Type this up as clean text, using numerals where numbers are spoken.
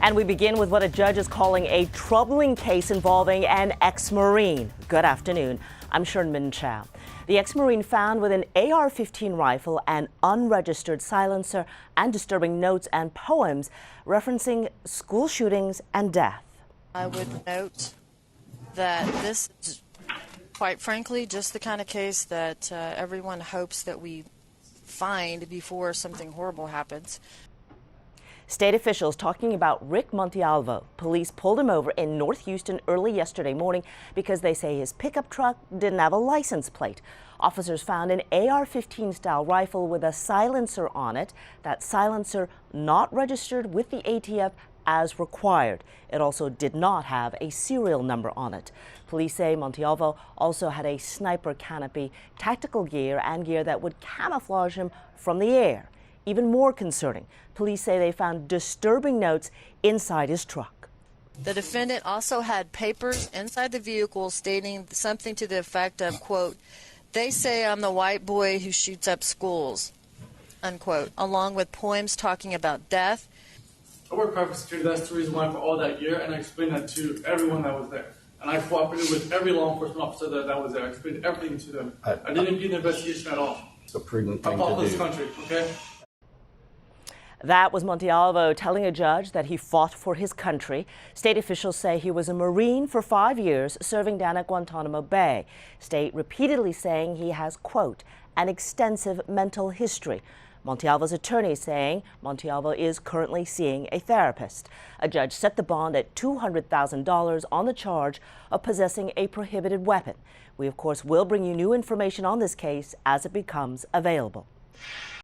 And we begin with what a judge is calling a troubling case involving an ex-Marine. Good afternoon. I'm Sherman Chow. The ex-Marine found with an AR-15 rifle, an unregistered silencer, and disturbing notes and poems referencing school shootings and death. I would note that this is, quite frankly, just the kind of case that everyone hopes that we find before something horrible happens. State officials talking about Rick Montalvo. Police pulled him over in North Houston early yesterday morning because they say his pickup truck didn't have a license plate. Officers found an AR-15 style rifle with a silencer on it. That silencer not registered with the ATF as required. It also did not have a serial number on it. Police say Montalvo also had a sniper canopy, tactical gear, and gear that would camouflage him from the air. Even more concerning, police say they found disturbing notes inside his truck. The defendant also had papers inside the vehicle stating something to the effect of, quote, "They say I'm the white boy who shoots up schools," unquote, along with poems talking about death. I work private security. That's the reason why for all that year, and I explained that to everyone that was there. And I cooperated with every law enforcement officer that was there. I explained everything to them. I didn't impede the investigation at all. It's a prudent I thing fought to for do. this country, okay? That was Montalvo telling a judge that he fought for his country. State officials say he was a Marine for 5 years, serving down at Guantanamo Bay. State repeatedly saying he has, quote, an extensive mental history. Montalvo's attorney saying Montalvo is currently seeing a therapist. A judge set the bond at $200,000 on the charge of possessing a prohibited weapon. We, of course, will bring you new information on this case as it becomes available.